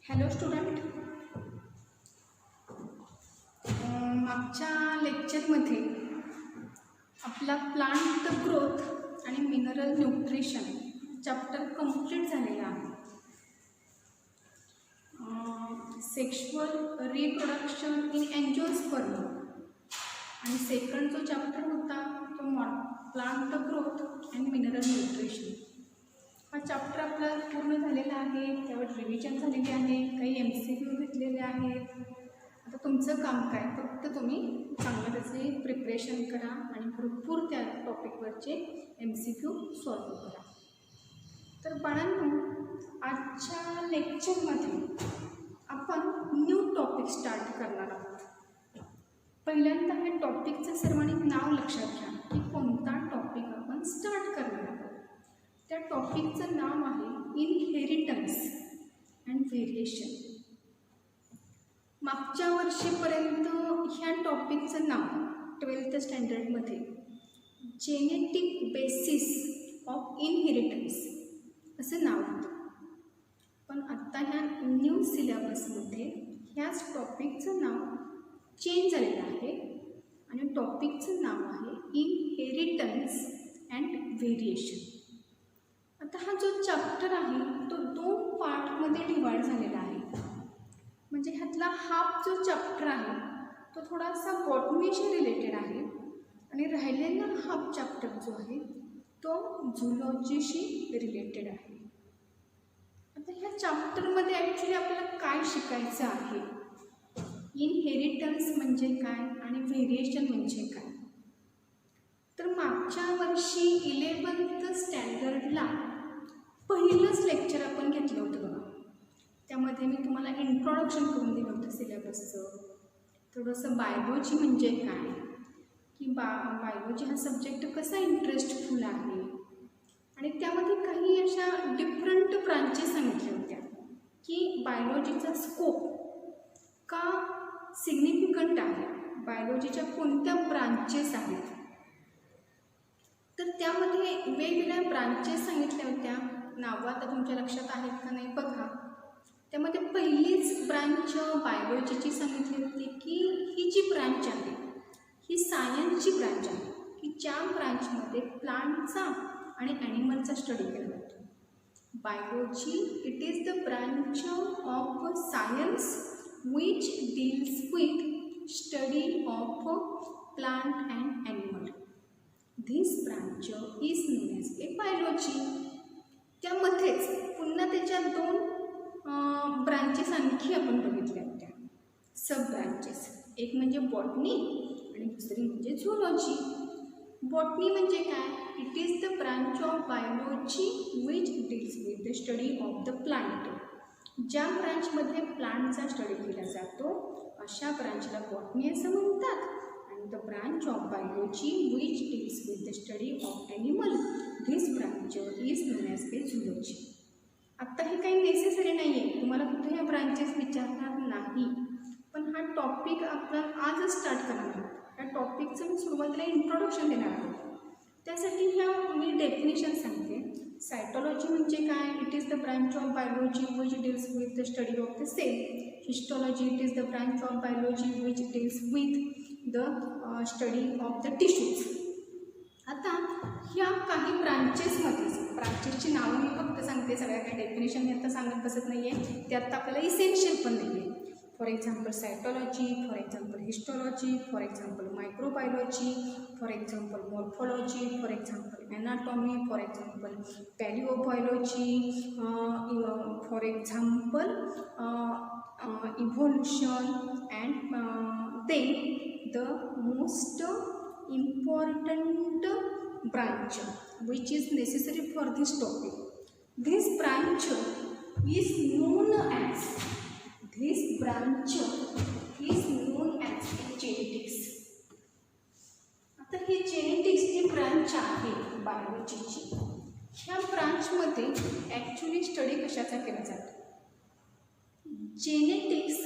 Hello student, मागच्या लेक्चरमध्ये आपला प्लांट ग्रोथ आणि मिनरल न्यूट्रिशन चॅप्टर कंप्लीट झालेला आहे. सेक्शुअल रिप्रोडक्शन इन एन्जिओस्पर्म आणि सेकंड जो चॅप्टर होता तो plant growth and mineral nutrition. हा चॅप्टर आपला पूर्ण झालेला आहे, त्यावर रिव्हिजन झालेली आहे, काही MCQ घेतलेले आहेत. आता तुमचं काम काय, फक्त तुम्ही चांगलं त्याचे प्रिपरेशन करा आणि भरपूर त्या टॉपिकवरचे MCQ सॉल्व करा. तर बाळांनो, आजच्या लेक्चरमध्ये आपण न्यू टॉपिक स्टार्ट करणार आहोत. पहिल्यांदा हे टॉपिकचं सर्वांनी नाव लक्षात घ्या की कोणता टॉपिक आपण स्टार्ट करणार आहोत. त्या टॉपिकचं नाव आहे इनहेरिटन्स अँड व्हेरिएशन. मागच्या वर्षीपर्यंत ह्या टॉपिकचं नाव 12th स्टँडर्डमध्ये genetic basis of inheritance असं नाव होतं. पण आत्ता ह्या न्यू सिलेबसमध्ये ह्याच टॉपिकचं नाव चेंज झालेलं आहे आणि टॉपिकचं नाव आहे इनहेरिटन्स अँड व्हेरिएशन. आता हा जो चॅप्टर आहे तो 2 पार्टमध्ये डिवाइड झालेला आहे. म्हणजे ह्यातला हाफ जो चॅप्टर आहे तो थोडासा बॉटनीशी रिलेटेड आहे आणि राहिलेला हाफ चॅप्टर जो आहे तो झुलॉजीशी रिलेटेड आहे. आता ह्या चॅप्टरमध्ये ॲक्च्युली आपल्याला काय शिकायचं आहे, इनहेरिटन्स म्हणजे काय आणि व्हेरिएशन म्हणजे काय. तर मागच्या वर्षी 11th स्टँडर्डला पहिलंच लेक्चर आपण घेतलं होतं बघा. त्यामध्ये मी तुम्हाला इंट्रोडक्शन करून दिलं होतं सिलेबसचं. थोडंसं बायोलॉजी म्हणजे काय, की बायोलॉजी हा सब्जेक्ट कसा इंटरेस्टफुल आहे आणि त्यामध्ये काही अशा डिफरंट ब्रांचेस सांगितल्या होत्या की बायोलॉजीचा स्कोप का सिग्निफिकंट आहे, बायोलॉजीच्या कोणत्या ब्रांचेस आहेत. तर त्यामध्ये वेगवेगळ्या ब्रांचेस सांगितल्या होत्या. नावं आता तुमच्या लक्षात आहेत का नाही बघा. त्यामध्ये पहिलीच ब्रांच बायोलॉजीची सांगितली होती की ही जी ब्रांच आहे ही सायन्सची ब्रांच आहे की ज्या ब्रांचमध्ये प्लांटचा आणि ॲनिमलचा स्टडी केला जातो. Biology it is the branch of science which deals with study of plant and animal. This branch is known as A biology. त्यामध्येच पुन्हा त्याच्या 2 ब्रांचेस आणखी आपण बघितल्या होत्या, सब ब्रांचेस. एक म्हणजे बॉटनी आणि दुसरी म्हणजे झुलॉजी. बॉटनी म्हणजे काय, it is the branch of biology which deals with the study of the plant. ज्या ब्रांचमध्ये प्लांटचा स्टडी केला जातो अशा ब्रांचला बॉटनी असं म्हणतात. The branch of biology which deals with the study of animal, this branch is known as a zoology. आता हे काही necessary नाही आहे, तुम्हाला कुठे ह्या ब्रांचेस विचारणार नाही, पण हा टॉपिक आपण आजच स्टार्ट करणार आहोत. ह्या टॉपिकचं मी सुरुवातीला इंट्रोडक्शन देणार आहोत. त्यासाठी ह्या मी डेफिनेशन सांगते. सायटॉलॉजी म्हणजे काय, it is the branch of biology which deals with the study of the cell. Histology it is the branch of biology which deals with the study of the tissues. आता ह्या काही ब्रांचेसची नावं मी फक्त सांगते, सगळ्या काही डेफिनेशन मी आता सांगत बसत नाही आहे, ते आत्ता आपल्याला इसेन्शियल पण नाही आहे. For example cytology, for example histology, for example microbiology, for example morphology, for example anatomy, for example palaeobiology, for example evolution and then the most important branch which is necessary for this topic, this branch is known as genetics. आता ही genetics जी branch आहे बायोलॉजीची, ह्या ब्रांचमध्ये actually study कशाचा केला जातो. Genetics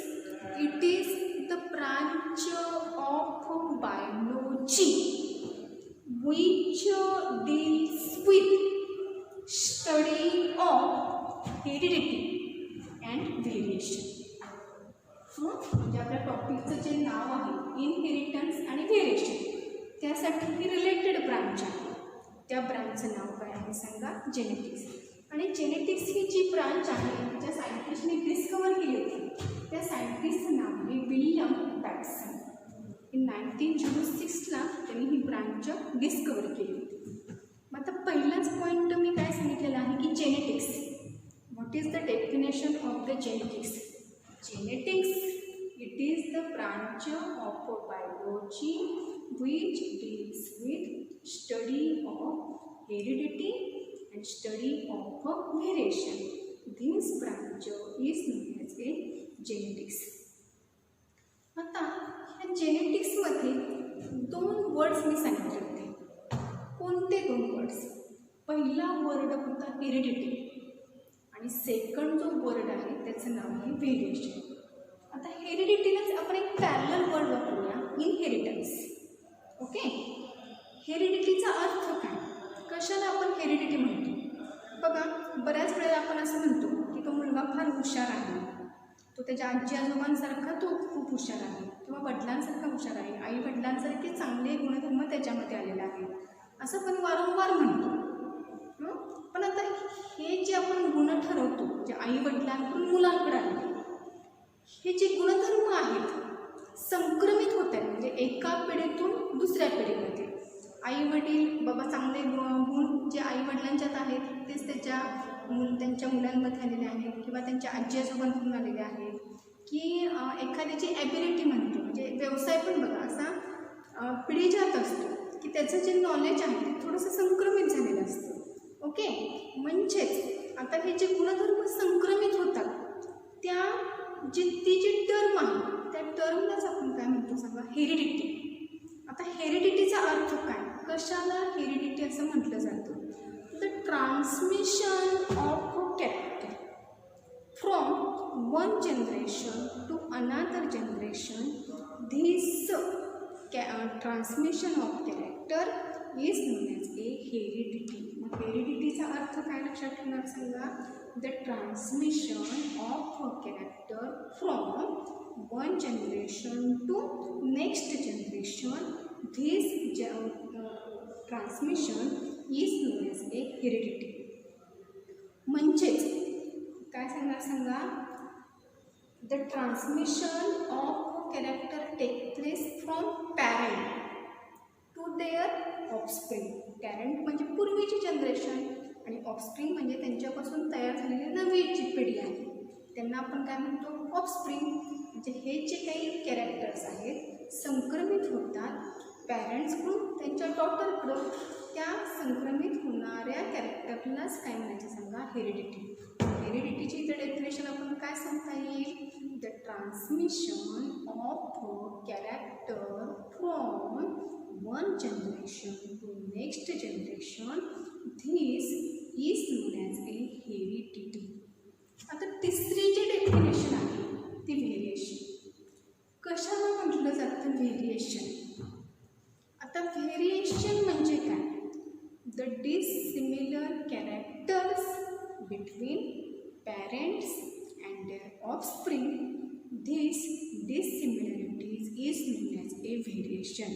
it is the branch of biology which deals with study of heredity and variation. Variation. म्हणजे आपल्या टॉपिकचं जे नाव आहे इनहेरिटन्स आणि व्हेरिएशन, त्यासाठी ही रिलेटेड ब्रांच आहे. त्या ब्रांचचं नाव काय आहे सांगा? जेनेटिक्स. आणि जेनेटिक्स ही जी ब्रांच आहे ज्या सायंटिस्टने डिस्कवर केली होती, त्या सायंटिस्टचं नाव आहे विल्यम पॅटसन. इन 1906ला त्यांनी ही ब्रांच डिस्कवर केली होती. मग आता पहिलाच पॉईंट मी काय सांगितलेलं आहे की genetics. What is the definition of the genetics? Genetics, it is the branch of biology which deals with study of heredity and study of variation. This branch is known as a genetics. आता ह्या जेनेटिक्समध्ये 2 words मी सांगितले होते. कोणते 2 words? पहिला word होता heredity आणि second जो word आहे त्याचं नाव आहे व्हेरिएशन. आता हेरिडिटीलाच आपण एक पॅरलल वर्ड वापरूया, इनहेरिटन्स. ओके, हेरिडिटीचा अर्थ काय? कशाला आपण हेरिडिटी म्हणतो? बघा, बऱ्याच वेळेला आपण असं म्हणतो की तो मुलगा फार हुशार आहे, तो त्याच्या आजी आजोबांसारखा तो खूप हुशार आहे, किंवा वडिलांसारखा हुशार आहे, आई वडिलांसारखे चांगले गुणधर्म त्याच्यामध्ये आलेले आहेत, असं पण वारंवार म्हणतो. पण आता हे जे आपण गुण ठरवतो, जे आई वडिलांकडून मुलांकडे आले, हे जे गुणधर्म आहेत संक्रमित होत आहेत. म्हणजे एका पिढीतून दुसऱ्या पिढीमध्ये आई वडील बाबा चांगले गुण जे आई वडिलांच्यात आहेत तेच त्यांच्या मुलांमध्ये आलेले आहेत, किंवा त्यांच्या आजी आजोबांकडून आलेले आहेत, की एखाद्याची ॲबिलिटी म्हणतो, म्हणजे व्यवसाय पण बघा असा पिढी जात असतो की त्याचं जे नॉलेज आहे ते थोडंसं संक्रमित झालेलं असतं. ओके, म्हणजेच आता हे जे गुणधर्म संक्रमित होतात त्या ती जी टर्म आहे त्या टर्मलाच आपण काय म्हणतो सांगा? हेरिडिटी. आता हेरिडिटीचा अर्थ काय? कशाला हेरिडिटी असं म्हटलं जातं? The transmission of character from one generation to another generation. This transmission of character is known as a heredity. मग हेरिडिटीचा अर्थ काय लक्षात ठेवणार सांगा? The transmission of character from one generation to next generation. This transmission is known as a heredity. म्हणजेच काय सांगणार सांगा? The transmission of character take place from parent to their offspring. Parent म्हणजे पूर्वीची जनरेशन आणि ऑफस्प्रिंग म्हणजे त्यांच्यापासून तयार झालेली नवी जी पिढी आहे त्यांना आपण काय म्हणतो? ऑफस्प्रिंग. म्हणजे हे जे काही कॅरेक्टर्स आहेत संक्रमित होतात पॅरेंट्सकडून त्यांच्या डॉटरकडून. त्या संक्रमित होणाऱ्या कॅरेक्टरलाच काय म्हणायचं सांगा? हेरिडिटी. हेरिडिटीची द डेफिनेशन आपण काय सांगता येईल? The transmission of character from one generation to next generation. This is known as a heredity. आता तिसरी जी डेफिनेशन आहे ती व्हेरिएशन. कशाला म्हटलं जातं व्हेरिएशन? आता व्हेरिएशन म्हणजे काय? The dissimilar characters between parents and their offspring. This dissimilarities is known as a variation.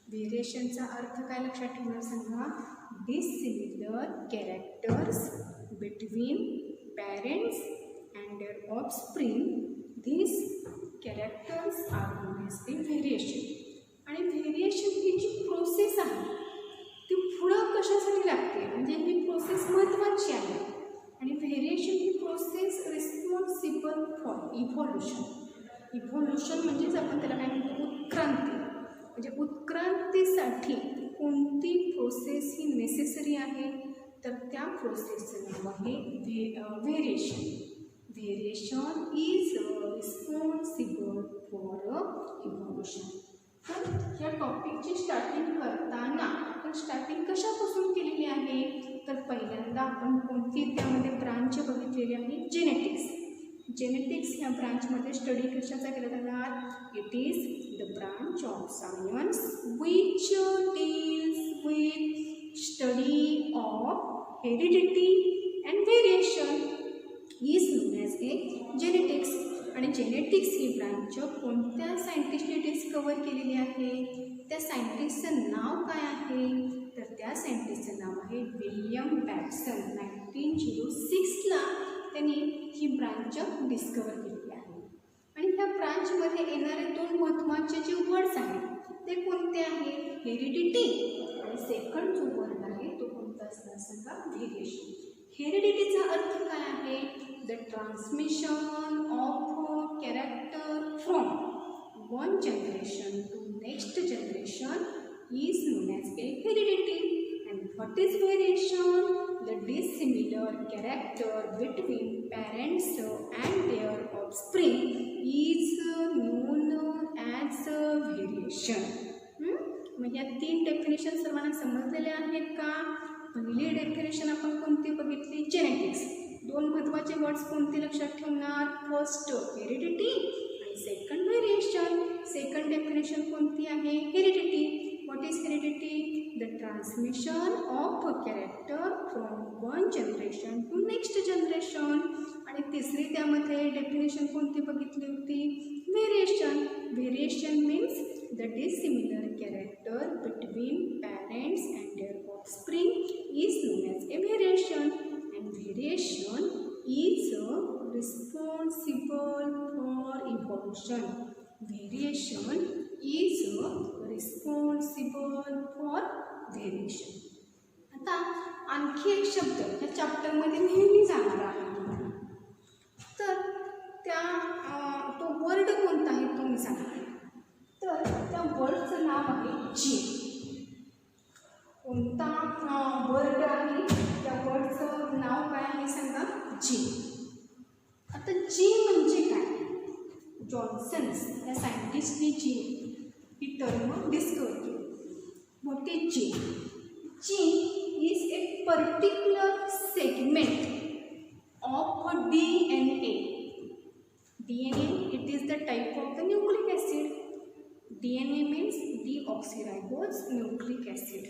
व्हेरिएशनचा अर्थ काय लक्षात ठेवणार सांगा? Dissimilar characters between parents and their offspring. This characters are known as a variation. आणि व्हेरिएशन ही जी प्रोसेस आहे ती पुढं कशासाठी लागते? म्हणजे ही प्रोसेस महत्त्वाची आहे. आणि variation he process responsible for evolution. Evolution म्हणजेच आपण त्याला काय म्हणतो? उत्क्रांती. म्हणजे उत्क्रांतीसाठी कोणती प्रोसेस ही नेसेसरी आहे? तर त्या प्रोसेसचं नाव आहे variation. Variation is responsible for evolution. तर या टॉपिकची स्टार्टिंग करताना आपण स्टार्टिंग कशापासून केलेली आहे? तर पहिल्यांदा आपण कोणती त्यामध्ये ब्रांच बघितलेली आहे? जेनेटिक्स. जेनेटिक्स ह्या ब्रांचमध्ये स्टडी कशाचा केला जाणार? It is the branch of science which deals with study of heredity and variation is known as A genetics. आणि जेनेटिक्स ही ब्रांच कोणत्या सायंटिस्टने डिस्कवर केलेली आहे? त्या सायंटिस्टचं नाव काय आहे? तर त्या सायंटिस्टचं नाव आहे विल्यम बॅटसन. 1906ला त्यांनी ही ब्रांच डिस्कवर केलेली आहे. आणि ह्या ब्रांचमध्ये येणारे दोन महत्त्वाचे जे वर्ड्स आहेत ते कोणते आहेत? हेरिडिटी आणि सेकंड जो वर्ड आहे तो कोणता असणार सांगा? व्हेरिएशन. हेरिडिटीचा अर्थ काय आहे? The transmission of character from one generation to next generation is known as a heredity. And what is variation? The dissimilar character between parents and their offspring is known as variation. मग या तीन definition सर्वांना समजलेले आहेत का? पहिली definition आपण कोणती बघितली? जेनेटिक्स. दोन महत्त्वाचे वर्ड्स कोणते लक्षात ठेवणार? फर्स्ट हेरिडिटी आणि सेकंड व्हेरिएशन. सेकंड डेफिनेशन कोणती आहे? Heredity. What is heredity? The transmission of a character from one generation to next generation. आणि तिसरी त्यामध्ये डेफिनेशन कोणती बघितली होती? Variation. Variation means the dissimilar character between parents and their offspring is known as a variation. And variation is responsible for evolution. Variation is responsible for variation. आता आणखी एक शब्द या चॅप्टरमध्ये नेहमी जाणार आहे तुम्हाला. तर तो वर्ड कोणता आहे तो मी सांगते. तर त्या वर्डचं नाव आहे जीन. कोणता वर्ड आहे? त्या वर्डचं नाव काय आहे सांगा? जीन. आता जीन म्हणजे काय? जॉन्सन्स या सायंटिस्टने जीन ही टर्म डिस्कवर केली. What is gene? Gene is a particular segment of DNA. DNA, it is the type of the nucleic acid. DNA means deoxyribose nucleic acid.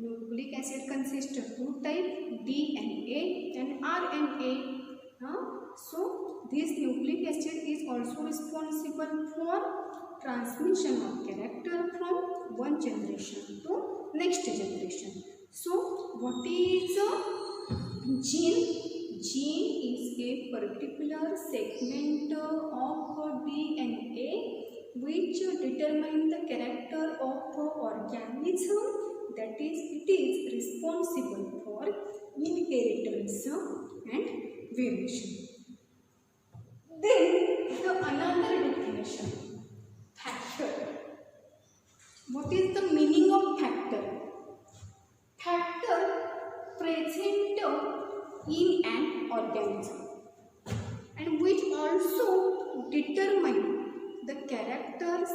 Nucleic acid consists of two types, DNA and RNA. So this nucleic acid is also responsible for transmission of character from one generation to next generation. So what is a gene? Gene is a particular segment of DNA which determine the character of organism, that is it is responsible for inheritance and variation. Then the another definition, factor. What is the meaning of factor? Factor present in an organism and which also determine the characters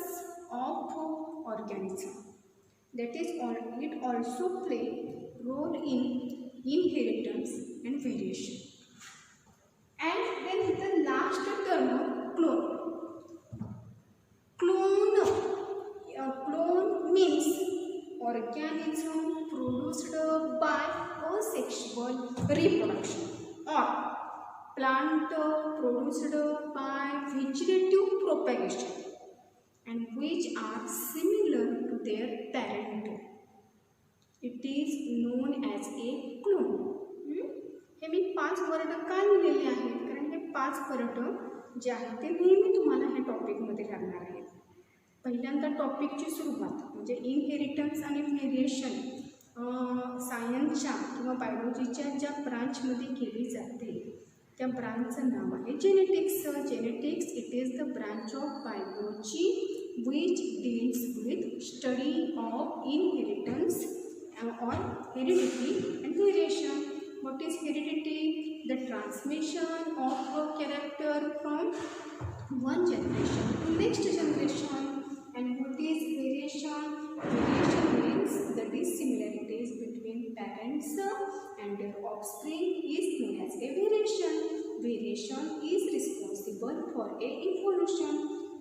of organism. That is, it also play role in inheritance and variation. And then the last term, clone. Clone means organism produced by asexual reproduction or plant produced by vegetative propagation and which are similar to their parent. It is known as a clone. हे मी 5 word का लिहिलेले आहेत? कारण हे 5 word जे आहेत ते नेहमी तुम्हाला ह्या टॉपिकमध्ये लागणार आहेत. पहिल्यांदा टॉपिकची सुरुवात म्हणजे इनहेरिटन्स आणि व्हेरिएशन सायन्सच्या किंवा बायोलॉजीच्या ज्या ब्रांचमध्ये केली जाते त्या ब्रांचचं नाव आहे genetics. Genetics it is the branch of biology which deals with study of inheritance or heredity and variation. What is heredity? The transmission of a character from one generation to next generation. And what is variation? Variation means the dissimilarities between parents and their offspring is known as a variation. Variation is responsible for a evolution.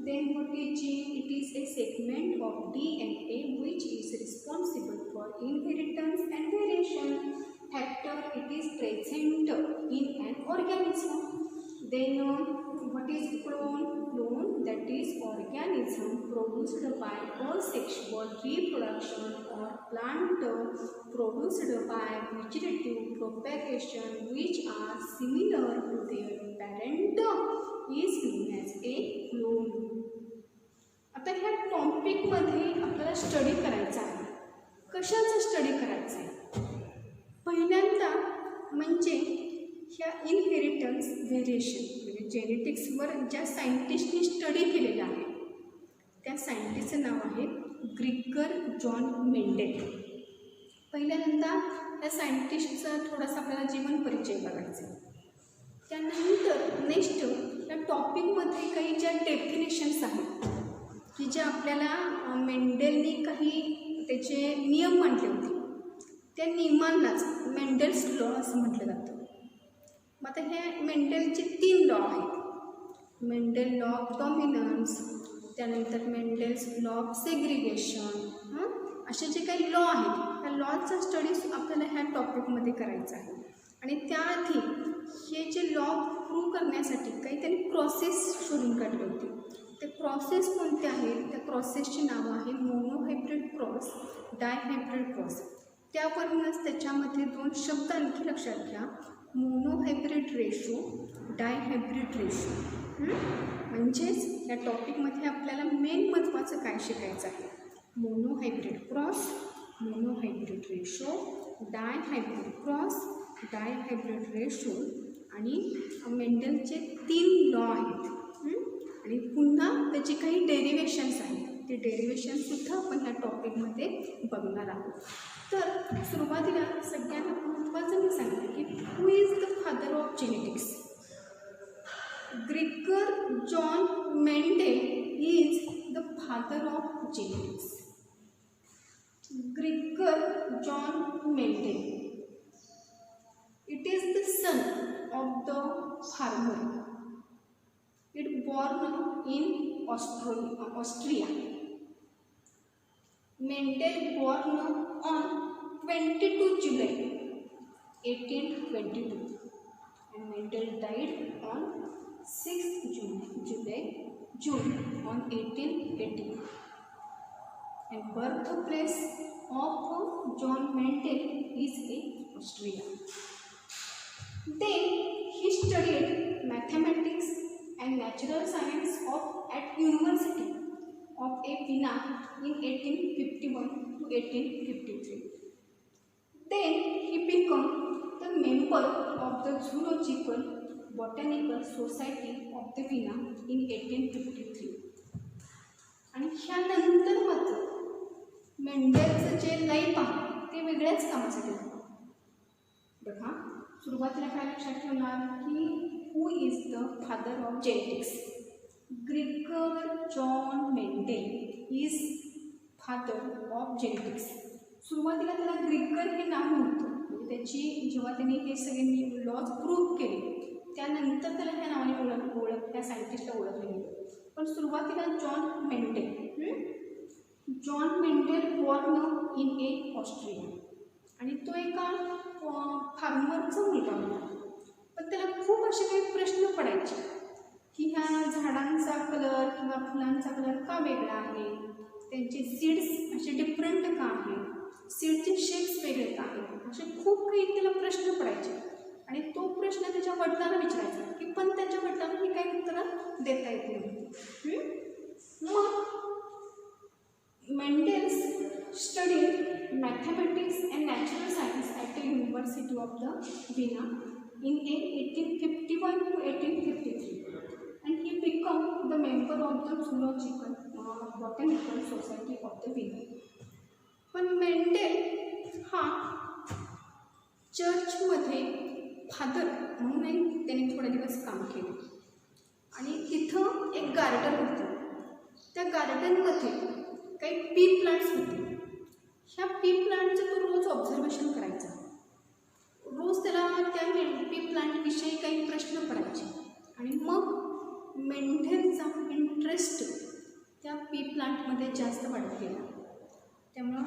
Then what is gene? It is a segment of DNA which is responsible for inheritance and variation. Factor, it is present in an organism. Then What is clone? Clone, that is organism produced by asexual reproduction or plant produced by vegetative propagation which are similar to their parent is known as a clone. आता ह्या टॉपिकमध्ये आपल्याला study करायचा आहे. कशाचा study करायचा आहे? पहिल्यांदा म्हणजे ह्या इनहेरिटन्स व्हेरिएशन म्हणजे जेनेटिक्सवर ज्या सायंटिस्टनी स्टडी केलेलं आहे त्या सायंटिस्टचं नाव आहे ग्रिगर जॉन मेंडेल. पहिल्यांदा त्या सायंटिस्टचा थोडासा आपल्याला जीवन परिचय बघायचा. त्यानंतर नेक्स्ट या टॉपिकमध्ये काही ज्या डेफिनेशन्स आहेत की ज्या आपल्याला मेंडेलनी काही त्याचे नियम मांडले होते त्या नियमांनाच मेंडेल्स लॉ असं म्हटलं जातं. मग आता हे मेंडेलचे 3 लॉ आहेत. मेंडेल लॉ ऑफ डॉमिनन्स, त्यानंतर मेंडेल्स लॉ ऑफ सेग्रिगेशन, असे जे काही लॉ आहेत त्या लॉचा स्टडी आपल्याला ह्या टॉपिकमध्ये करायचा आहे. आणि त्याआधी हे जे लॉ प्रूव्ह करण्यासाठी काही त्यांनी प्रोसेस शोधून काढली होती. ते प्रोसेस कोणते आहेत? त्या प्रोसेसचे नाव आहे मोनोहायब्रिड क्रॉस, डायहायब्रिड क्रॉस. त्यावरूनच त्याच्यामध्ये 2 शब्द आणखी लक्षात घ्या, मोनोहायब्रिड रेशो, डायहायब्रिड रेशो. म्हणजेच या टॉपिकमध्ये आपल्याला मेन महत्त्वाचं काय शिकायचं आहे? Monohybrid cross, monohybrid ratio, dihybrid cross, dihybrid ratio आणि मेंडेलचे 3 लॉ आहेत. आणि पुन्हा त्याचे काही डेरिवेशन्स आहेत. ते डेरिवेशनसुद्धा आपण ह्या टॉपिकमध्ये बघणार आहोत. तर सुरुवातीला सगळ्यांना महत्त्वाचं मी सांगते की who is the father of genetics? Gregor John Mendel is the father of genetics. Gregor John Mendel, it is the son of the farmer. It born in Austria. Mendel born on 22 July 1822 and Mendel died on 6th June on 1880. And birthplace of John Mendel is in Austria. Then he studied mathematics and natural science at University of Vienna in 1851 to 1853. Then he became the member of the Zoological Botanical Society of the Vienna in 1853. आणि ह्यानंतर मात्र मेंडेलचं जे life आहे ते वेगळ्याच कामासाठी आहे. बघा सुरुवातीला काय लक्षात ठेवणार की who is the father of genetics? Gregor John Mendel is father of genetics. सुरुवातीला त्याला ग्रिगर हे नाव नव्हतं. म्हणजे त्याची जेव्हा त्यांनी हे सगळे लॉज प्रूव्ह केले त्यानंतर त्याला ह्या नावाने त्या सायंटिस्टला ओळखले गेले. पण सुरुवातीला John Mendel born in A Austria आणि तो एका फार्मरचा मुलगा होता. पण त्याला खूप असे काही प्रश्न पडायचे की ह्या झाडांचा कलर किंवा फुलांचा कलर का वेगळा आहे, त्यांचे सीड्स असे डिफरंट का आहेत, सीडचे शेप्स वेगळे का आहेत, असे खूप काही त्याला प्रश्न पडायचे. आणि तो प्रश्न त्याच्या वडिलांना विचारायचा की पण त्याच्या वडिलांना ही काही उत्तरं देता येत नाही. मग Mendel's studied mathematics and natural science at the university of the विना in 1851 to 1853 and he became the member of the Zoological Botanical Society of the Vienna. पण मेंडेल हा चर्चमध्ये फादर म्हणूनही त्यांनी थोडे दिवस काम केले. आणि तिथं एक गार्डन होतं. त्या गार्डनमध्ये काही पी प्लांट्स होते. ह्या पी प्लांटचं तो रोज ऑब्झर्वेशन करायचा. रोज त्याला त्या पी प्लांटविषयी काही प्रश्न पडायचे. आणि मग मेंडेलचा इंटरेस्ट त्या पी प्लांटमध्ये जास्त वाढत गेला. त्यामुळं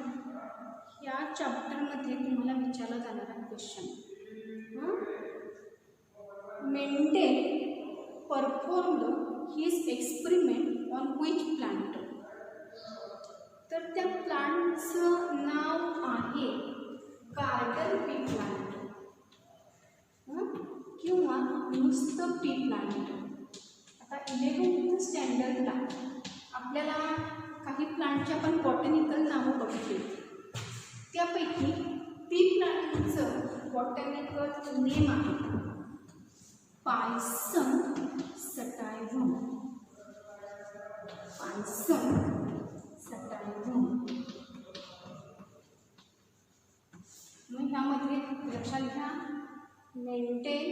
या चॅप्टरमध्ये तुम्हाला विचारला जाणारा question, Mendel perform performed his experiment on which plant? तर त्या प्लांटचं नाव आहे गार्डन पी प्लांट किंवा नुसतं पी प्लांट. आता 11th स्टँडर्डला आपल्याला काही प्लांटची आपण बॉटॅनिकल नावं बघितली. त्यापैकी पी प्लांटचं बॉटॅनिकल नेम आहे पायसम सटायव्हम. पायसम सटायव्हम. मग ह्यामध्ये लक्षात घ्या, Mendel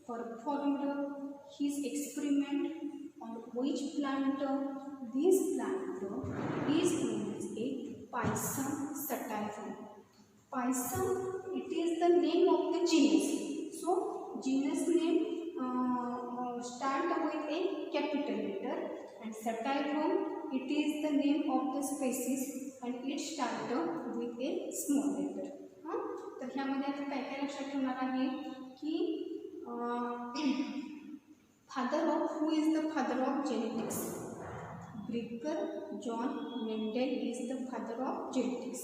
performed his experiment on which plant? This plant is known as a Pisum sativum. Pisum, it is the name of the genus. So genus name start with a capital letter, and sativum, it is the name of the species and it start with a small letter. तर ह्यामध्ये आता काय काय लक्षात ठेवणार आहे की father of, who is the father of genetics? Birger John Mendel is the father of genetics.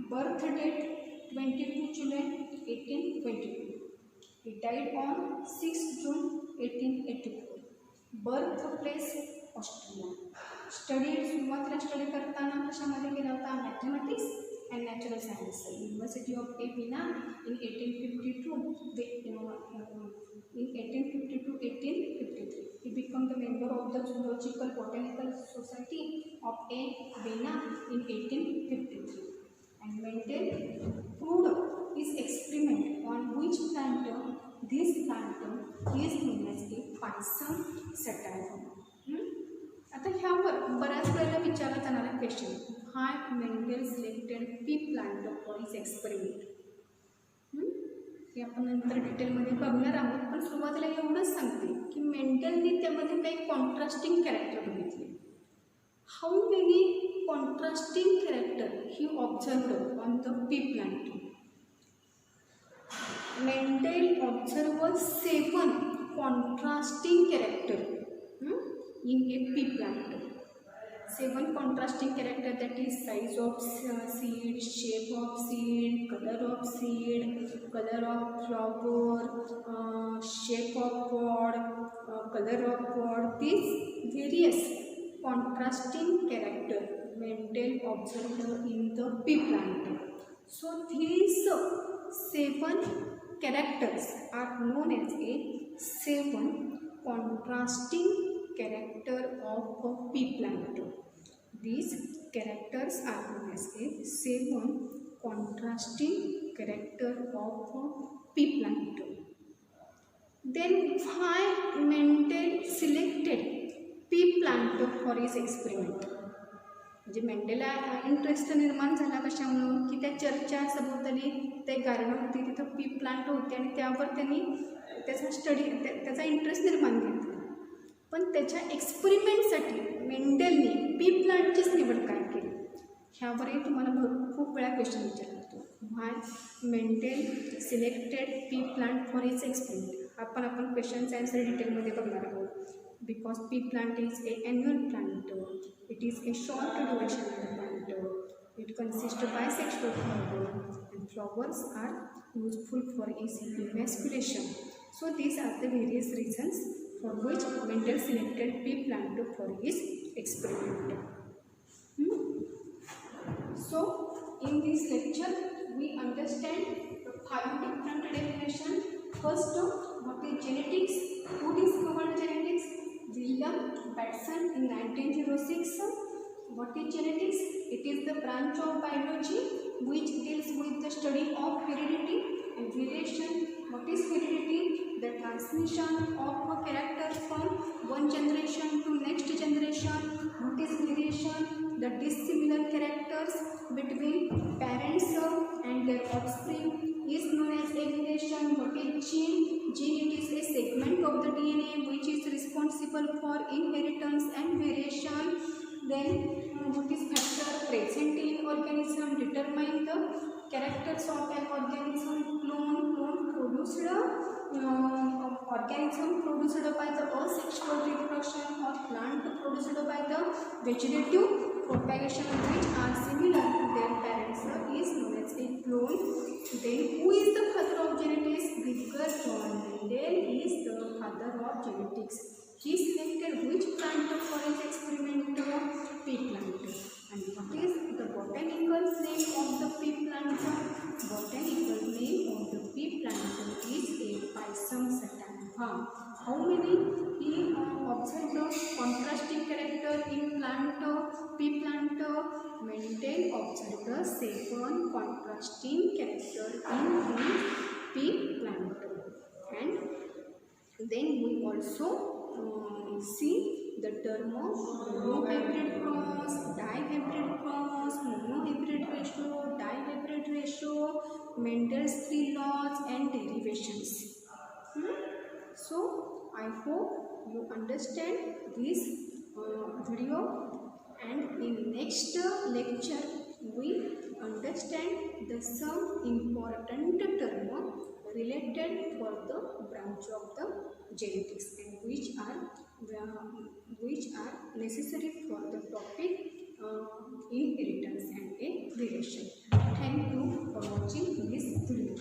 Birth date 22 July 1822. He died on 6 June 1884. Birthplace Austria. सुरुवातीला स्टडी करताना कशामध्ये केला होता? Mathematics and natural science. University of विना in 1852-1853. He became the member of the Zoological Botanical Society of Vienna in 1853. And Mendel proved his experiment on which plant? This plant is known as a Pisum sativum. आता ह्यावर बऱ्याच वेळेला विचारला जाणारा question, high Mendel selected pea plant for his experiment. हे आपण नंतर डिटेलमध्ये बघणार आहोत, पण सुरुवातीला एवढंच सांगते की मेंडेलने त्यामध्ये काही कॉन्ट्रास्टिंग कॅरेक्टर बघितले. How many contrasting character he observed on the pea plant? Mendel observe 7 contrasting character in a pea plant. 7 contrasting character, that is size of seed, shape of seed, color of seed, color of flower, shape of pod, color of pod. These various contrasting character Mendel observed in the pea plant. So these 7 characters are known as a 7 contrasting character of a pea plant. These characters are known as a 7 contrasting character of a pea plant. Then why Mendel selected pea plant for his experiment? म्हणजे मेंडेलला interest निर्माण झाला कशामुळं की त्या चर्चा सभोवताली ते garden होती, तिथं पी प्लांट होते आणि त्यावर त्यांनी त्याचा स्टडी त्याचा इंटरेस्ट निर्माण घेतला. पण त्याच्या एक्सपेरिमेंटसाठी मेंडेलने पी प्लांटचीच निवड काय केली? ह्यावरही तुम्हाला खूप वेळा क्वेश्चन विचारतो. Why Mendel selected pea plant for his experiment? आपण क्वेश्चनचा आन्सर डिटेलमध्ये बघणार आहोत. Because pea plant is a annual plant, it is a short duration plant, it consist bisexual flower and flowers are useful for easy emasculation. So these are the various reasons for which Mendel selected pea plant for his experiment. So in this lecture we understand the 5 different definitions. First, what is genetics? Who discovered genetics? William Batson in 1906. What is genetics? It is the branch of biology which deals with the study of heredity and variation. What is heredity? The transmission of a character from one generation to next generation. What is variation? The dissimilar characters between parents and their offspring is known as variation. What is gene? Gene, it is a segment of the DNA which is responsible for inheritance and variation. Then what is factor present in organism determine the characters of an organism. Clone produced organism produced by the produced by the vegetative propagation which are similar to their parents is known as a clone. Then who is the father of genetics? Birger John Mendel is the father of genetics. He selected which plant for his experiment? Pea plant. And what is the botanical name of the pea plant? Botanical name of the pea plant is a Pisum sativa. How many? He observed the contrasting character in pea plant. Mendel observed the 7 contrasting character in the pea plant. And then we also see the term of monohybrid cross, dihybrid cross, monohybrid ratio, dihybrid ratio, Mendel's 3 laws and derivations. So I hope you understand this video, and in next lecture we understand the some important term related for the branch of the genetics and which are necessary for the topic inheritance and a relation. Thank you for watching this video.